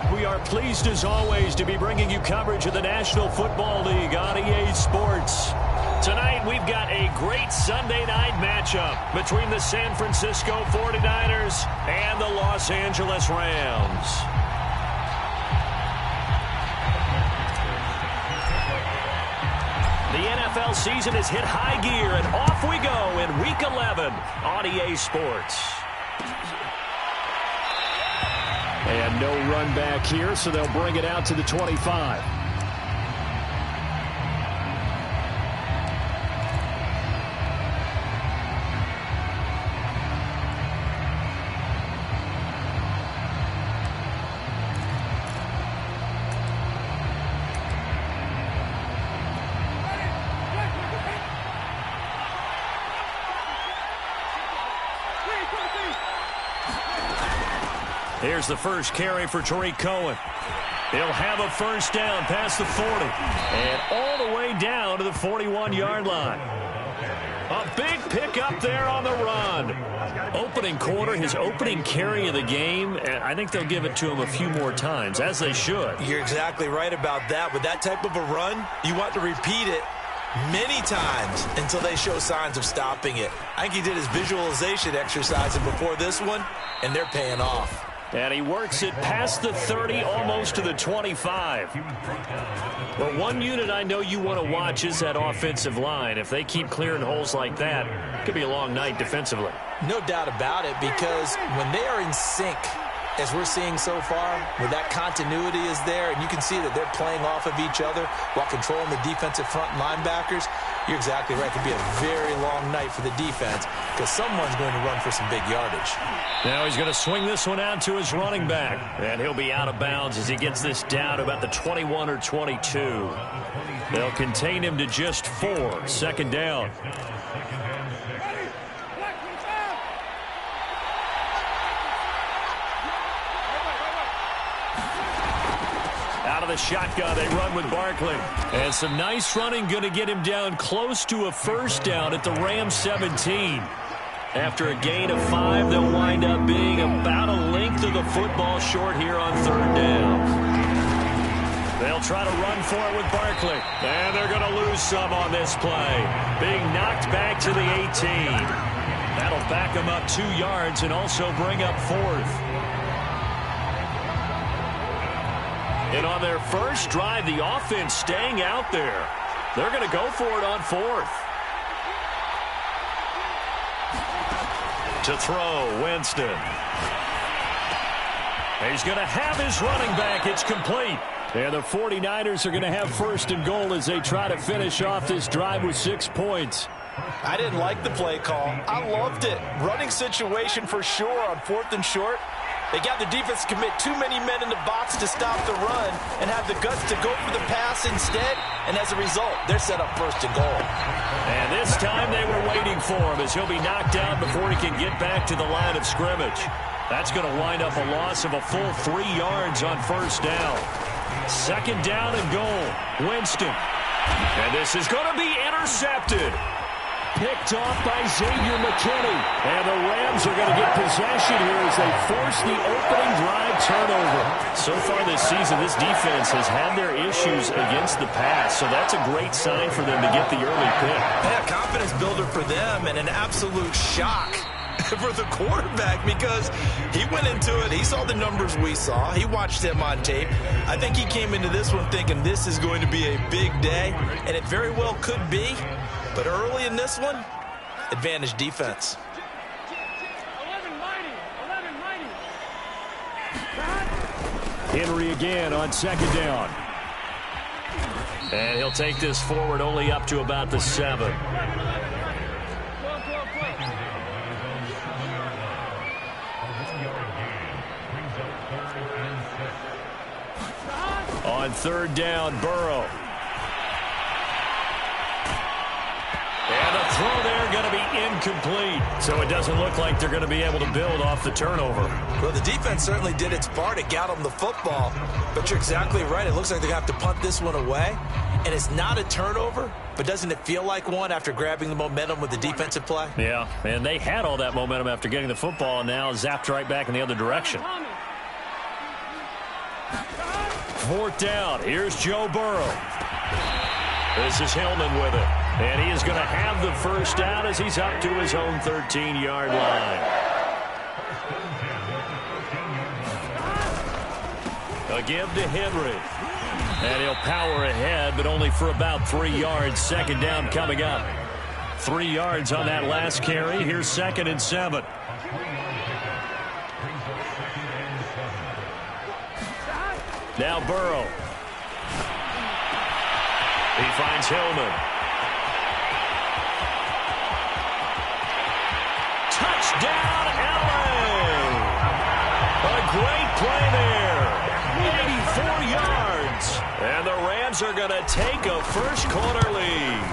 We are pleased as always to be bringing you coverage of the National Football League on EA Sports. Tonight we've got a great Sunday night matchup between the San Francisco 49ers and the Los Angeles Rams. The NFL season has hit high gear, and off we go in Week 11 on EA Sports. And no run back here, so they'll bring it out to the 25. Here's the first carry for Tariq Cohen. He'll have a first down past the 40 and all the way down to the 41-yard line. A big pickup there on the run. Opening quarter, his opening carry of the game, and I think they'll give it to him a few more times, as they should. You're exactly right about that. With that type of a run, you want to repeat it many times until they show signs of stopping it. I think he did his visualization exercises before this one, and they're paying off. And he works it past the 30, almost to the 25. Well, one unit I know you want to watch is that offensive line. If they keep clearing holes like that, it could be a long night defensively. No doubt about it, because when they are in sync, as we're seeing so far, where that continuity is there, and you can see that they're playing off of each other while controlling the defensive front linebackers, you're exactly right. It could be a very long night for the defense because someone's going to run for some big yardage. Now he's going to swing this one out to his running back, and he'll be out of bounds as he gets this down to about the 21 or 22. They'll contain him to just 4. Second down. Out of the shotgun, they run with Barkley. And some nice running, going to get him down close to a first down at the Rams 17. After a gain of 5, they'll wind up being about a length of the football short here on third down. They'll try to run for it with Barkley. And they're going to lose some on this play. Being knocked back to the 18. That'll back them up 2 yards and also bring up 4th. And on their first drive, the offense staying out there. They're going to go for it on 4th. To throw, Winston. He's going to have his running back. It's complete. And the 49ers are going to have first and goal as they try to finish off this drive with 6 points. I didn't like the play call. I loved it. Running situation for sure on 4th and short. They got the defense to commit too many men in the box to stop the run and have the guts to go for the pass instead. And as a result, they're set up first and goal. And this time they were waiting for him as he'll be knocked out before he can get back to the line of scrimmage. That's going to wind up a loss of a full 3 yards on first down. Second down and goal. Winston. And this is going to be intercepted. Picked off by Xavier McKinney. And the Rams are going to get possession here as they force the opening drive turnover. So far this season, this defense has had their issues against the pass. So that's a great sign for them to get the early pick. Yeah, confidence builder for them and an absolute shock for the quarterback because he went into it. He saw the numbers we saw. He watched them on tape. I think he came into this one thinking this is going to be a big day, and it very well could be. But early in this one, advantage defense. Henry again on second down. And he'll take this forward only up to about the 7. On third down, Burrow. And the throw there going to be incomplete. So it doesn't look like they're going to be able to build off the turnover. Well, the defense certainly did its part. It got them the football. But you're exactly right. It looks like they're going to have to punt this one away. And it's not a turnover, but doesn't it feel like one after grabbing the momentum with the defensive play? Yeah, and they had all that momentum after getting the football, and now zapped right back in the other direction. Fourth down. Here's Joe Burrow. This is Hillman with it. And he is going to have the first down as he's up to his own 13-yard line. A give to Henry. And he'll power ahead, but only for about 3 yards. Second down coming up. 3 yards on that last carry. Here's 2nd and 7. Now Burrow. He finds Hillman. Touchdown, Allen! A great play there. 84 yards. And the Rams are going to take a first-quarter lead.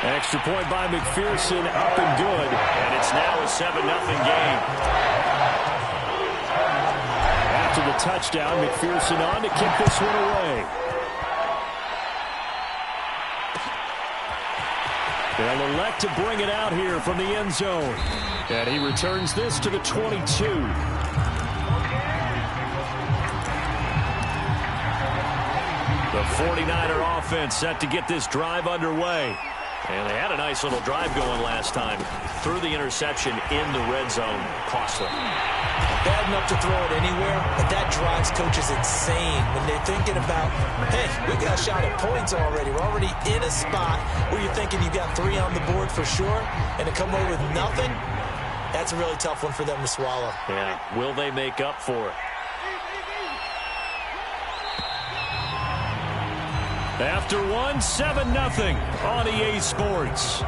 Extra point by McPherson, up and good. And it's now a 7-0 game. After the touchdown, McPherson on to kick this one away. They'll elect to bring it out here from the end zone. And he returns this to the 22. The 49er offense set to get this drive underway. And they had a nice little drive going last time. Threw the interception in the red zone. Costly. Bad enough to throw it anywhere, but that drives coaches insane when they're thinking about, hey, we got a shot at points already. We're already in a spot where you're thinking you got 3 on the board for sure, and to come away with nothing, that's a really tough one for them to swallow. Yeah, will they make up for it? After one, 7-0 on EA Sports.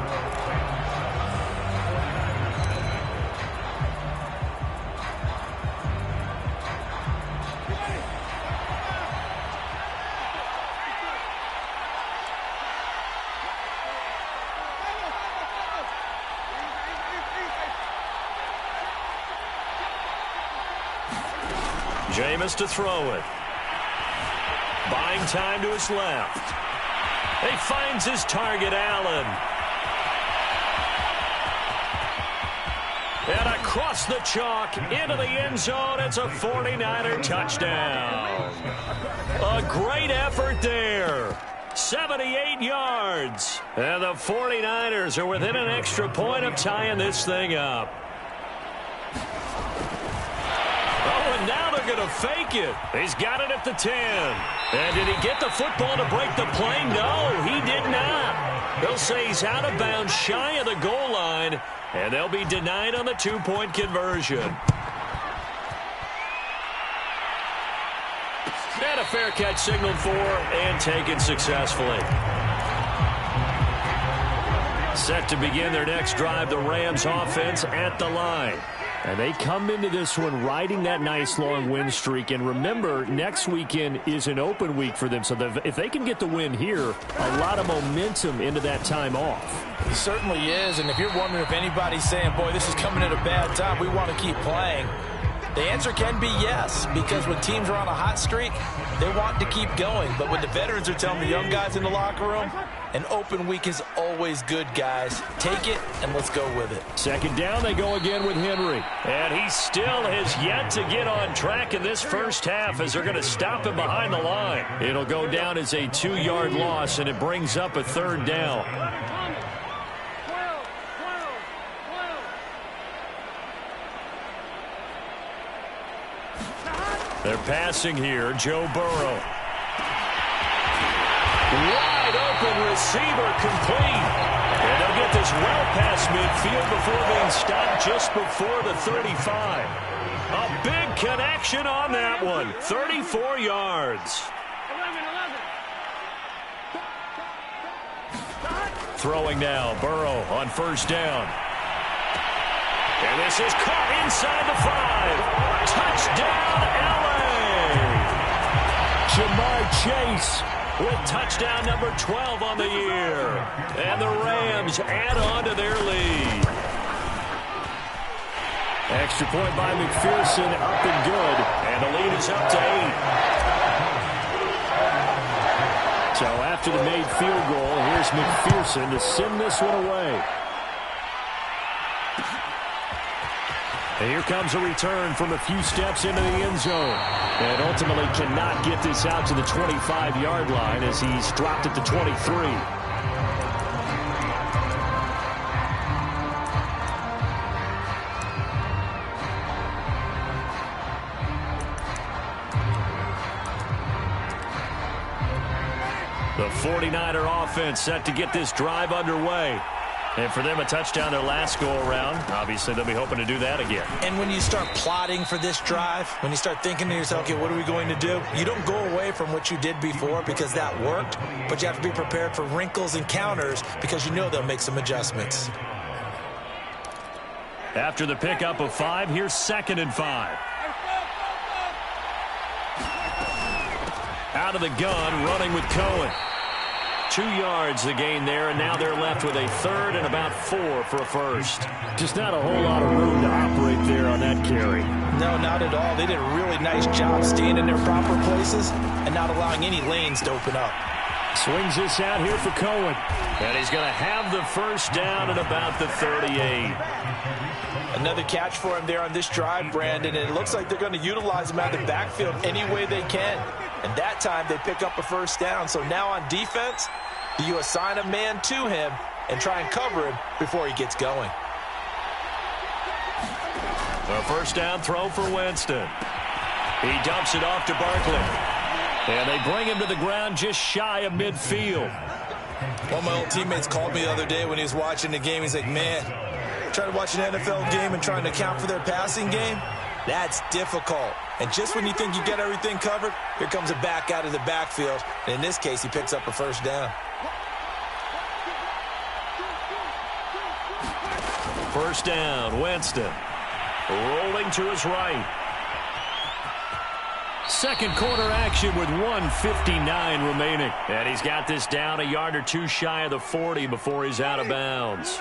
Jameis to throw it. Buying time to his left. He finds his target, Allen. And across the chalk into the end zone. It's a 49er touchdown. A great effort there. 78 yards. And the 49ers are within an extra point of tying this thing up. Now they're going to fake it. He's got it at the 10. And did he get the football to break the play? No, he did not. They'll say he's out of bounds shy of the goal line, and they'll be denied on the 2-point conversion. And a fair catch signaled for and taken successfully. Set to begin their next drive, the Rams offense at the line. And they come into this one riding that nice long win streak. And remember, next weekend is an open week for them. So if they can get the win here, a lot of momentum into that time off. It certainly is. And if you're wondering if anybody's saying, boy, this is coming at a bad time, we want to keep playing, the answer can be yes. Because when teams are on a hot streak, they want to keep going. But when the veterans are telling the young guys in the locker room, an open week is always good, guys. Take it, and let's go with it. Second down, they go again with Henry. And he still has yet to get on track in this first half as they're going to stop him behind the line. It'll go down as a 2-yard loss, and it brings up a 3rd down. They're passing here. Joe Burrow. Wide open receiver complete. And they'll get this well past midfield before being stopped just before the 35. A big connection on that one. 34 yards. Throwing now. Burrow on first down. And this is caught inside the 5. Touchdown, LA. Jamar Chase with touchdown number 12 on the year. And the Rams add on to their lead. Extra point by McPherson, up and good. And the lead is up to 8. So after the made field goal, here's McPherson to send this one away. And here comes a return from a few steps into the end zone. And ultimately cannot get this out to the 25-yard line as he's dropped at the 23. The 49er offense set to get this drive underway. And for them, a touchdown their last go-around. Obviously, they'll be hoping to do that again. And when you start plotting for this drive, when you start thinking to yourself, okay, what are we going to do? You don't go away from what you did before because that worked, but you have to be prepared for wrinkles and counters because you know they'll make some adjustments. After the pickup of 5, here's 2nd and 5. Out of the gun, running with Cohen. 2 yards the gain there, and now they're left with a 3rd and about 4 for a first. Just not a whole lot of room to operate there on that carry. No, not at all. They did a really nice job staying in their proper places and not allowing any lanes to open up. Swings this out here for Cohen. And he's going to have the first down at about the 38. Another catch for him there on this drive, Brandon, and it looks like they're going to utilize him out of the backfield any way they can. And that time they pick up a first down. So now on defense, you assign a man to him and try and cover him before he gets going. A first down throw for Winston. He dumps it off to Barkley. And they bring him to the ground just shy of midfield. One of my old teammates called me the other day when he was watching the game. He's like, man, trying to watch an NFL game and trying to account for their passing game, that's difficult. And just when you think you get everything covered, here comes a back out of the backfield. And in this case, he picks up a first down. First down, Winston. Rolling to his right. Second quarter action with 1:59 remaining. And he's got this down a yard or two shy of the 40 before he's out of bounds.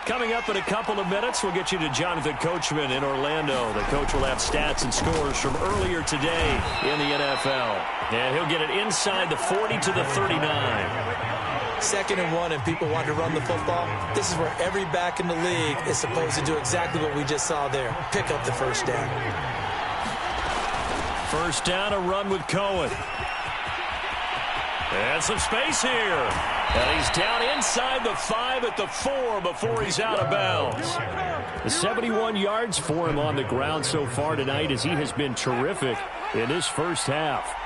Coming up in a couple of minutes, we'll get you to Jonathan Coachman in Orlando. The coach will have stats and scores from earlier today in the NFL. And he'll get it inside the 40 to the 39. 2nd and 1, and people want to run the football. This is where every back in the league is supposed to do exactly what we just saw there. Pick up the first down. First down, a run with Cohen. And some space here. And he's down inside the 5 at the 4 before he's out of bounds. The 71 yards for him on the ground so far tonight as he has been terrific in this first half.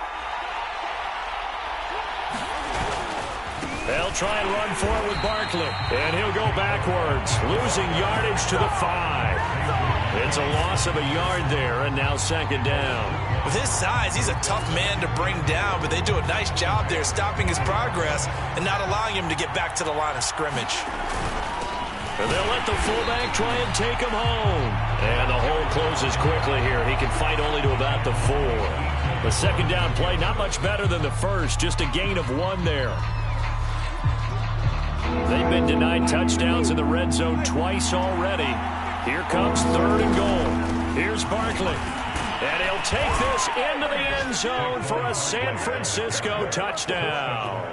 They'll try and run for it with Barkley. And he'll go backwards, losing yardage to the 5. It's a loss of a yard there, and now 2nd down. With his size, he's a tough man to bring down, but they do a nice job there stopping his progress and not allowing him to get back to the line of scrimmage. And they'll let the fullback try and take him home. And the hole closes quickly here. He can fight only to about the 4. The 2nd down play, not much better than the first, just a gain of 1 there. They've been denied touchdowns in the red zone twice already. Here comes 3rd and goal. Here's Barkley. And he'll take this into the end zone for a San Francisco touchdown.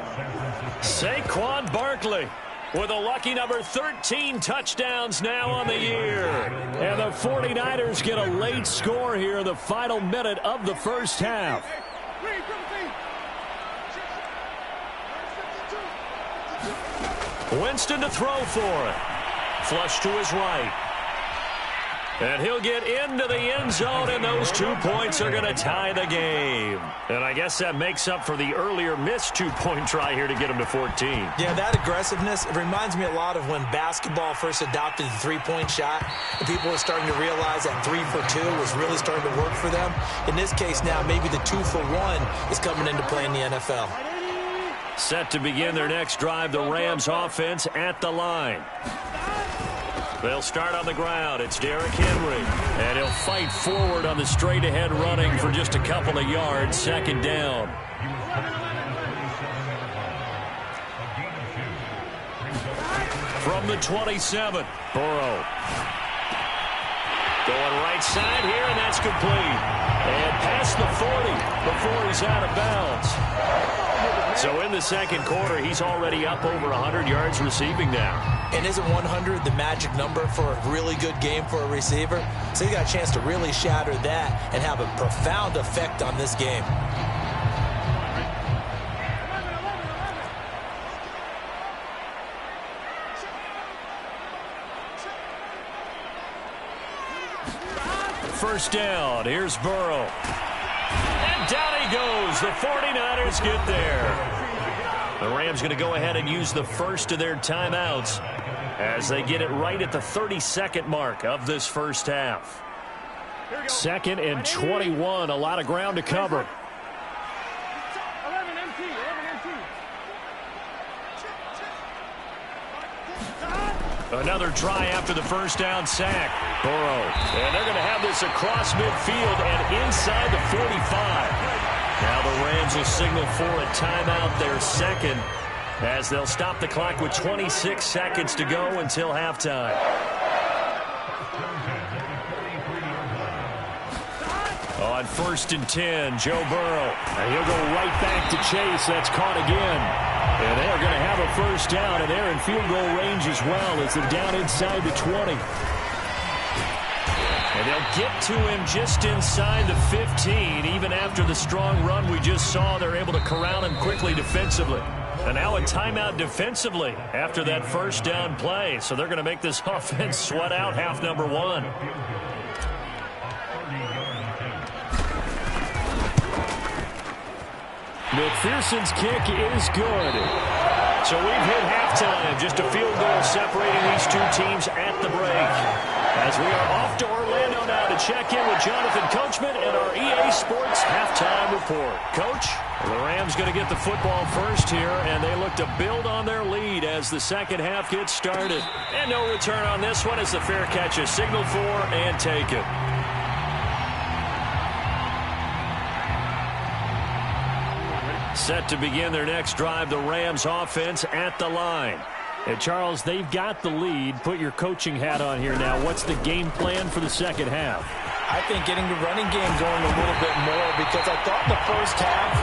Saquon Barkley with a lucky number 13 touchdowns now on the year. And the 49ers get a late score here in the final minute of the first half. Winston to throw for it. Flush to his right. And he'll get into the end zone, and those 2 points are going to tie the game. And I guess that makes up for the earlier missed 2-point try here to get him to 14. Yeah, that aggressiveness, it reminds me a lot of when basketball first adopted the three-point shot, and people were starting to realize that 3 for 2 was really starting to work for them. In this case now, maybe the 2 for 1 is coming into play in the NFL. Set to begin their next drive, the Rams offense at the line. They'll start on the ground. It's Derrick Henry. And he'll fight forward on the straight-ahead running for just a couple of yards. 2nd down. From the 27, Burrow. Going right side here, and that's complete. And past the 40 before he's out of bounds. So in the second quarter, he's already up over 100 yards receiving now. And isn't 100 the magic number for a really good game for a receiver? So he got a chance to really shatter that and have a profound effect on this game. First down. Here's Burrow. And down he goes. The 49ers get there. The Rams going to go ahead and use the first of their timeouts as they get it right at the 32nd mark of this first half. 2nd and 21. A lot of ground to cover. Another try after the first down sack. Burrow. And they're going to have this across midfield and inside the 45. Now the Rams will signal for a timeout, their second, as they'll stop the clock with 26 seconds to go until halftime. On 1st and 10, Joe Burrow. And he'll go right back to Chase. That's caught again. And they're going to have a first down, and they're in field goal range as well as they're down inside the 20. And they'll get to him just inside the 15. Even after the strong run we just saw, they're able to corral him quickly defensively. And now a timeout defensively after that first down play. So they're going to make this offense sweat out half number one. McPherson's kick is good. So we've hit halftime. Just a field goal separating these two teams at the break. As we are off to Orlando now to check in with Jonathan Coachman and our EA Sports halftime report. Coach, the Rams going to get the football first here, and they look to build on their lead as the second half gets started. And no return on this one as the fair catch is signaled for and taken. Set to begin their next drive, the Rams offense at the line. And Charles, they've got the lead. Put your coaching hat on here now. What's the game plan for the second half? I think getting the running game going a little bit more, because I thought in the first half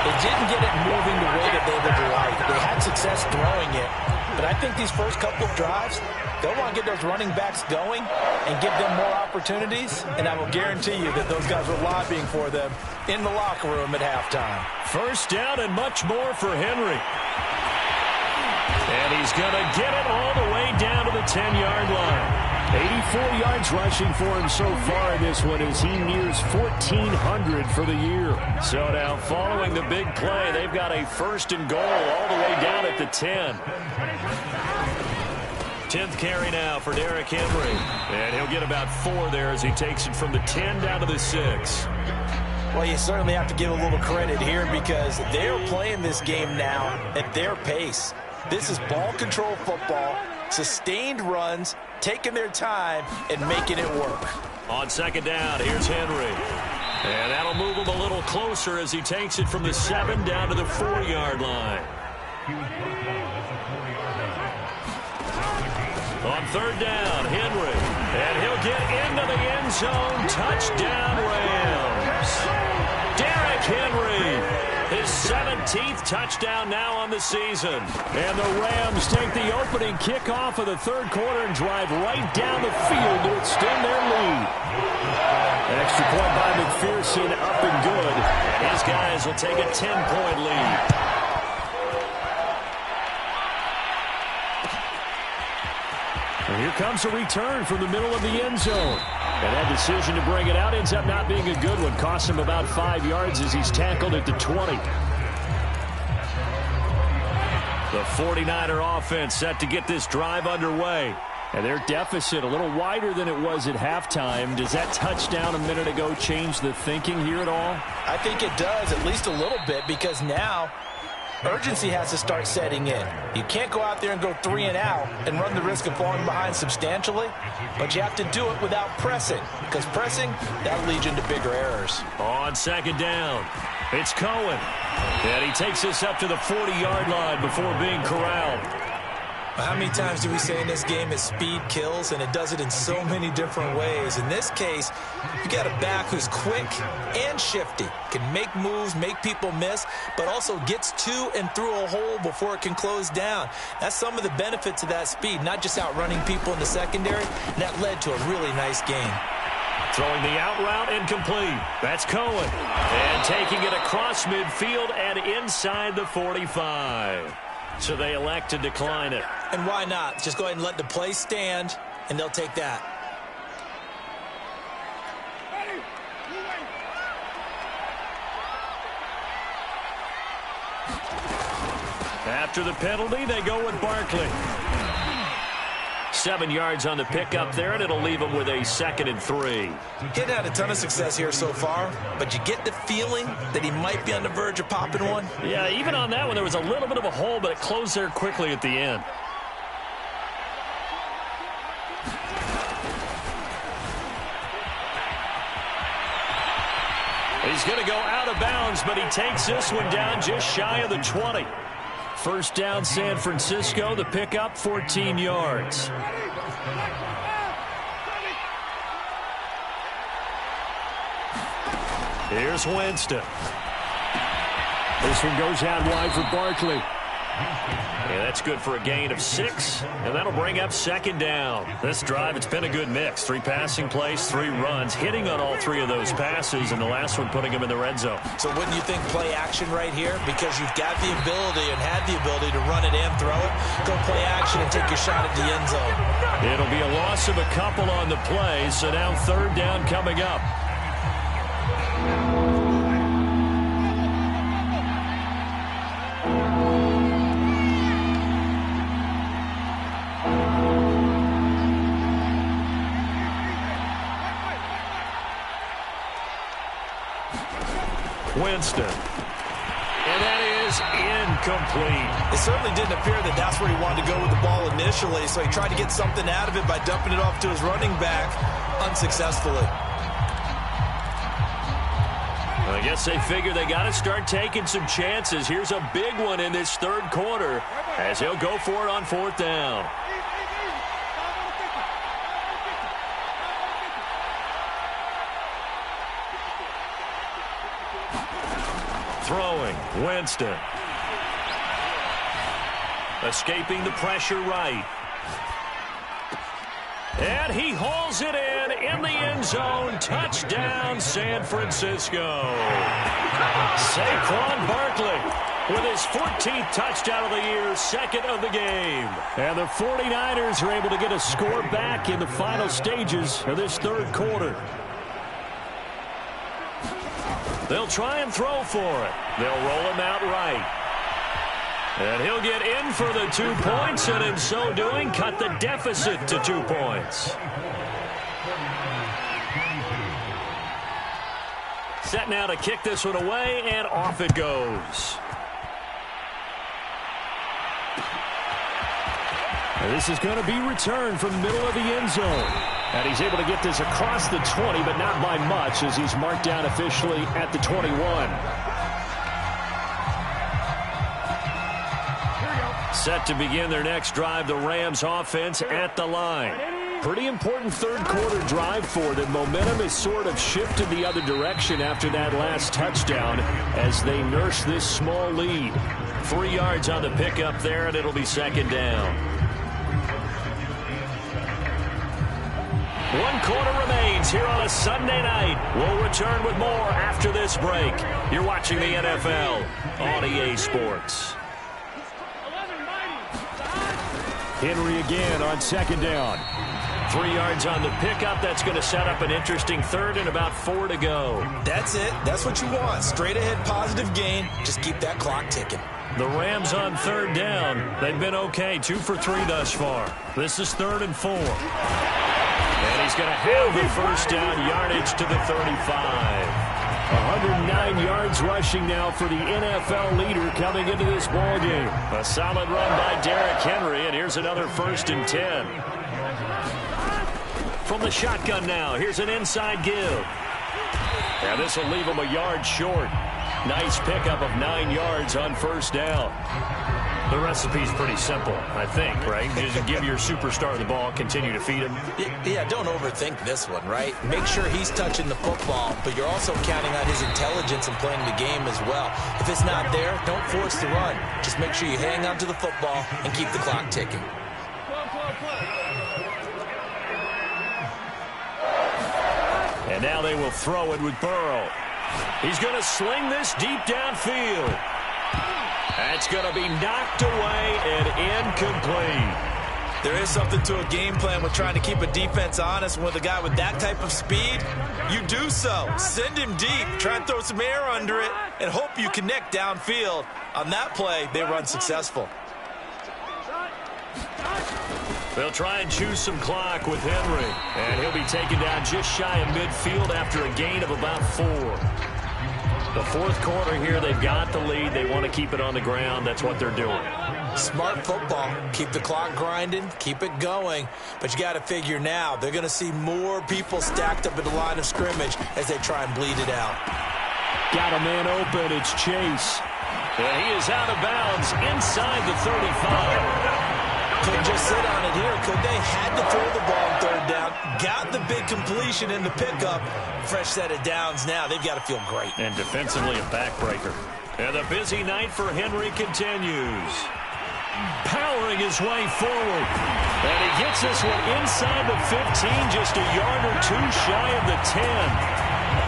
they didn't get it moving the way that they would like. They had success throwing it, but I think these first couple of drives, they'll want to get those running backs going and give them more opportunities, and I will guarantee you that those guys were lobbying for them in the locker room at halftime. First down and much more for Henry. And he's going to get it all the way down to the 10-yard line. 84 yards rushing for him so far in this one as he nears 1,400 for the year. So now following the big play, they've got a first and goal all the way down at the 10. 10th carry now for Derrick Henry. And he'll get about 4 there as he takes it from the 10 down to the 6. Well, you certainly have to give a little credit here because they're playing this game now at their pace. This is ball control football, sustained runs, taking their time and making it work. On second down, here's Henry. And that'll move him a little closer as he takes it from the 7 down to the 4-yard line. On third down, Henry. And he'll get into the end zone. Touchdown, Rams. Derrick Henry. His 17th touchdown now on the season. And the Rams take the opening kickoff of the third quarter and drive right down the field to extend their lead. Extra point by McPherson, up and good. And his guys will take a 10-point lead. And here comes a return from the middle of the end zone. And that decision to bring it out ends up not being a good one. Costs him about 5 yards as he's tackled at the 20. The 49er offense set to get this drive underway. And their deficit a little wider than it was at halftime. Does that touchdown a minute ago change the thinking here at all? I think it does, at least a little bit, because now urgency has to start setting in. You can't go out there and go 3 and out and run the risk of falling behind substantially, but you have to do it without pressing, because pressing, that'll lead you into bigger errors. On second down, it's Cohen. And he takes this up to the 40-yard line before being corralled. How many times do we say in this game that speed kills, and it does it in so many different ways? In this case, you got a back who's quick and shifty, can make moves, make people miss, but also gets to and through a hole before it can close down. That's some of the benefits of that speed, not just outrunning people in the secondary, and that led to a really nice game. Throwing the out route incomplete. That's Cohen. And taking it across midfield and inside the 45. So they elect to decline it. And why not? Just go ahead and let the play stand, and they'll take that. After the penalty, they go with Barkley. 7 yards on the pickup there, and it'll leave him with a 2nd and 3. He hadn't had a ton of success here so far, but you get the feeling that he might be on the verge of popping one. Yeah, even on that one, there was a little bit of a hole, but it closed there quickly at the end. He's going to go out of bounds, but he takes this one down just shy of the 20. First down, San Francisco. The pickup, 14 yards. Here's Winston. This one goes out wide for Barkley. Yeah, that's good for a gain of 6, and that'll bring up 2nd down. This drive, it's been a good mix. 3 passing plays, 3 runs, hitting on all 3 of those passes, and the last one putting him in the red zone. So wouldn't you think play action right here? Because you've got the ability and had the ability to run it and throw it. Go play action and take your shot at the end zone. It'll be a loss of a couple on the play, so now 3rd down coming up. Winston. And that is incomplete. It certainly didn't appear that that's where he wanted to go with the ball initially, so he tried to get something out of it by dumping it off to his running back unsuccessfully. I guess they figure they got to start taking some chances. Here's a big one in this 3rd quarter as he'll go for it on 4th down. Throwing, Winston. Escaping the pressure right. And he hauls it in the end zone. Touchdown, San Francisco. Saquon Barkley with his 14th touchdown of the year, 2nd of the game. And the 49ers are able to get a score back in the final stages of this 3rd quarter. They'll try and throw for it. They'll roll him out right. And he'll get in for the 2 points, and in so doing, cut the deficit to 2 points. Set now to kick this one away, and off it goes. And this is going to be returned from the middle of the end zone. And he's able to get this across the 20, but not by much, as he's marked down officially at the 21. Set to begin their next drive, the Rams offense at the line. Pretty important 3rd quarter drive for them. Momentum has sort of shifted the other direction after that last touchdown as they nurse this small lead. 3 yards on the pickup there, and it'll be 2nd down. 1 quarter remains here on a Sunday night. We'll return with more after this break. You're watching the NFL on EA Sports. Henry again on 2nd down. 3 yards on the pickup. That's going to set up an interesting 3rd and about 4 to go. That's it. That's what you want. Straight ahead positive gain. Just keep that clock ticking. The Rams on 3rd down. They've been okay. 2 for 3 thus far. This is 3rd and 4. And he's going to have the first down, yardage to the 35. 109 yards rushing now for the NFL leader coming into this ballgame. A solid run by Derrick Henry, and here's another 1st and 10. From the shotgun now, here's an inside give. And this will leave him a yard short. Nice pickup of 9 yards on 1st down. The recipe's pretty simple, I think, right? Just give your superstar the ball, continue to feed him. Yeah, don't overthink this one, right? Make sure he's touching the football, but you're also counting on his intelligence and playing the game as well. If it's not there, don't force the run. Just make sure you hang on to the football and keep the clock ticking. And now they will throw it with Burrow. He's going to sling this deep downfield. That's going to be knocked away and incomplete. There is something to a game plan with trying to keep a defense honest. With a guy with that type of speed, you do so. Send him deep, try and throw some air under it, and hope you connect downfield. On that play, they run successful. They'll try and choose some clock with Henry. And he'll be taken down just shy of midfield after a gain of about 4. The fourth quarter here, they've got the lead. They want to keep it on the ground. That's what they're doing. Smart football. Keep the clock grinding. Keep it going. But you got to figure now, they're going to see more people stacked up at the line of scrimmage as they try and bleed it out. Got a man open. It's Chase. And he is out of bounds inside the 35. Couldn't just sit on it here, could they? Had to throw the ball on third down. Got the big completion in the pickup. Fresh set of downs now. They've got to feel great. And defensively a backbreaker. And the busy night for Henry continues. Powering his way forward. And he gets this one inside the 15, just a yard or two shy of the 10.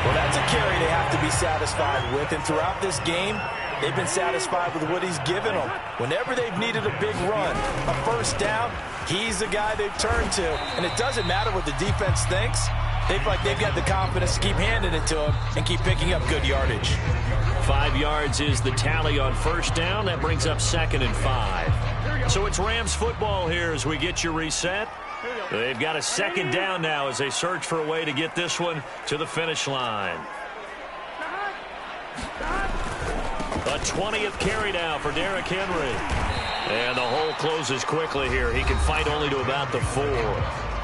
Well, that's a carry they have to be satisfied with. And throughout this game, they've been satisfied with what he's given them. Whenever they've needed a big run, a first down, he's the guy they've turned to. And it doesn't matter what the defense thinks. They've got the confidence to keep handing it to him and keep picking up good yardage. 5 yards is the tally on first down. That brings up 2nd and 5. So it's Rams football here as we get you reset. They've got a 2nd down now as they search for a way to get this one to the finish line. A 20th carry now for Derrick Henry. And the hole closes quickly here. He can fight only to about the 4.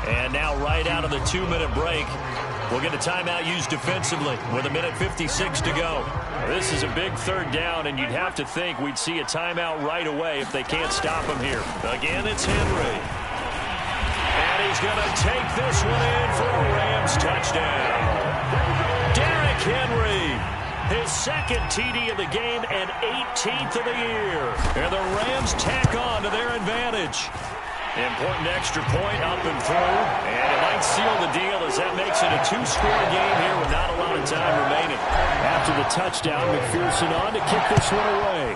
And now right out of the 2-minute break, we'll get a timeout used defensively with 1:56 to go. This is a big 3rd down, and you'd have to think we'd see a timeout right away if they can't stop him here. Again, it's Henry. And he's going to take this one in for a Rams touchdown. Derrick Henry, his 2nd TD of the game and 18th of the year. And the Rams tack on to their advantage. Important extra point up and through. And it might seal the deal as that makes it a 2-score game here with not a lot of time remaining. After the touchdown, McPherson on to kick this one away.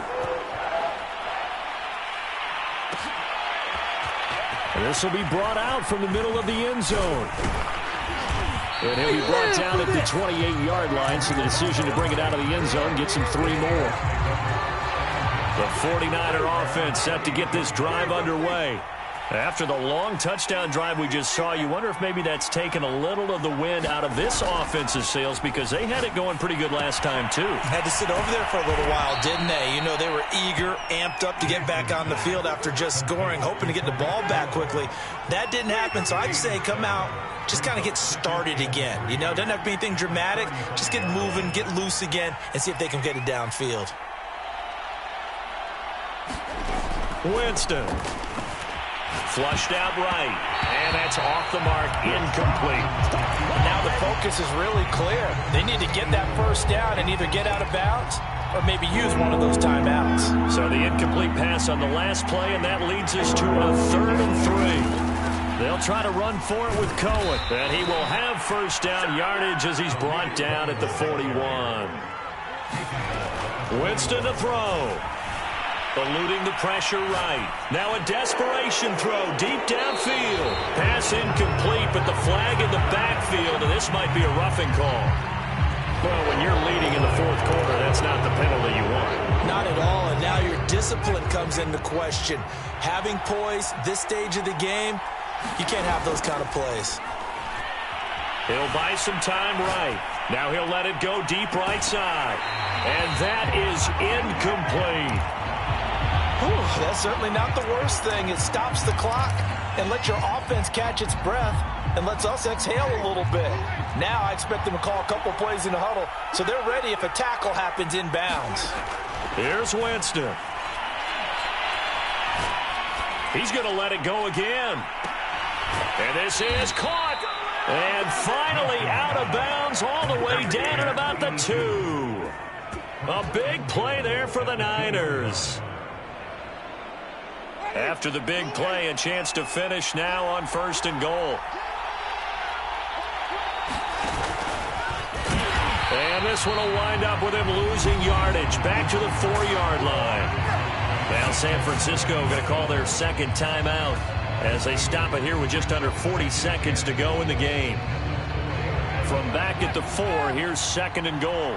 And this will be brought out from the middle of the end zone. And he'll be brought down at the 28-yard line, so the decision to bring it out of the end zone gets him 3 more. The 49er offense set to get this drive underway. After the long touchdown drive we just saw, you wonder if maybe that's taken a little of the wind out of this offense's sails because they had it going pretty good last time, too. Had to sit over there for a little while, didn't they? You know, they were eager, amped up to get back on the field after just scoring, hoping to get the ball back quickly. That didn't happen, so I'd say come out, just kind of get started again. You know, doesn't have to be anything dramatic. Just get moving, get loose again, and see if they can get it downfield. Winston. Flushed out right, and that's off the mark, incomplete. Now the focus is really clear. They need to get that first down and either get out of bounds or maybe use one of those timeouts. So the incomplete pass on the last play, and that leads us to a 3rd and 3. They'll try to run for it with Cohen, and he will have first down yardage as he's brought down at the 41. Winston to throw. Eluding the pressure right. Now a desperation throw deep downfield. Pass incomplete, but the flag in the backfield, and this might be a roughing call. Well, when you're leading in the 4th quarter, that's not the penalty you want. Not at all, and now your discipline comes into question. Having poise this stage of the game, you can't have those kind of plays. He'll buy some time right. Now he'll let it go deep right side. And that is incomplete. That's certainly not the worst thing. It stops the clock and lets your offense catch its breath and lets us exhale a little bit. Now I expect them to call a couple plays in the huddle so they're ready if a tackle happens inbounds. Here's Winston. He's going to let it go again. And this is caught. And finally out of bounds all the way down at about the 2. A big play there for the Niners. After the big play, a chance to finish now on 1st and goal. And this one will wind up with him losing yardage back to the 4-yard line. Now San Francisco going to call their second timeout as they stop it here with just under 40 seconds to go in the game. From back at the 4, here's 2nd and goal.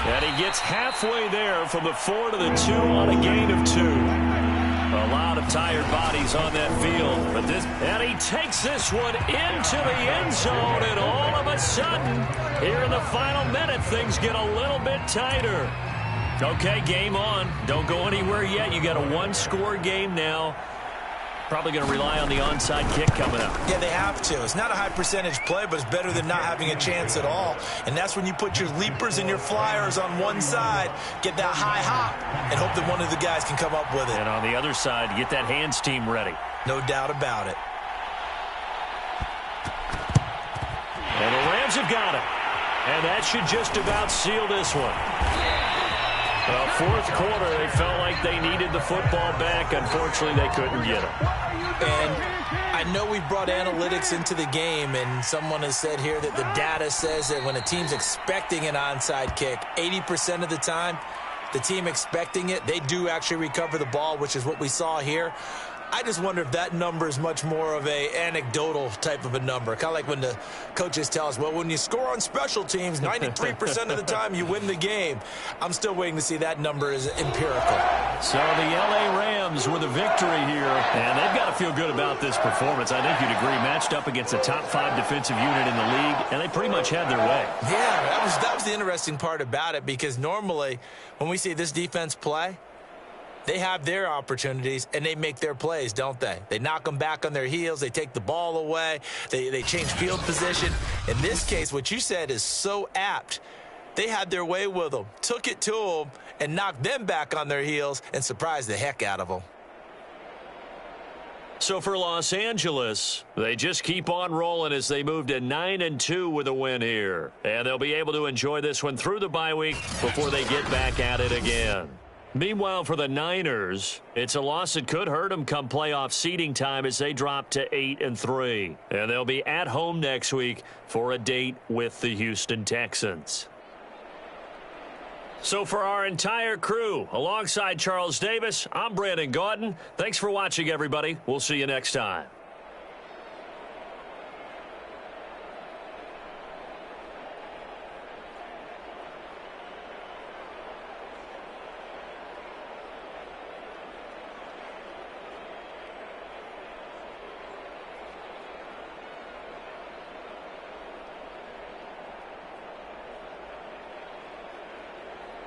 And he gets halfway there from the 4 to the 2 on a gain of 2. A lot of tired bodies on that field. And he takes this one into the end zone, and all of a sudden, here in the final minute, things get a little bit tighter. Okay, game on. Don't go anywhere yet. You got a 1-score game now. Probably going to rely on the onside kick coming up. Yeah, they have to. It's not a high percentage play, but it's better than not having a chance at all. And that's when you put your leapers and your flyers on one side, get that high hop, and hope that one of the guys can come up with it. And on the other side, get that hands team ready. No doubt about it. And the Rams have got it. And that should just about seal this one. Well, 4th quarter, they felt like they needed the football back. Unfortunately, they couldn't get it. And I know we brought analytics into the game, and someone has said here that the data says that when a team's expecting an onside kick, 80% of the time, the team expecting it, they do actually recover the ball, which is what we saw here. I just wonder if that number is much more of a anecdotal type of a number. Kind of like when the coaches tell us, well, when you score on special teams, 93% of the time you win the game. I'm still waiting to see that number is empirical. So the L.A. Rams with a victory here, and they've got to feel good about this performance. I think you'd agree, matched up against a top 5 defensive unit in the league, and they pretty much had their way. Yeah, that was the interesting part about it, because normally when we see this defense play, they have their opportunities, and they make their plays, don't they? They knock them back on their heels. They take the ball away. They change field position. In this case, what you said is so apt. They had their way with them, took it to them, and knocked them back on their heels and surprised the heck out of them. So for Los Angeles, they just keep on rolling as they move to 9-2 with a win here. And they'll be able to enjoy this one through the bye week before they get back at it again. Meanwhile, for the Niners, it's a loss that could hurt them come playoff seeding time as they drop to 8-3. And they'll be at home next week for a date with the Houston Texans. So for our entire crew, alongside Charles Davis, I'm Brandon Gaudin. Thanks for watching, everybody. We'll see you next time.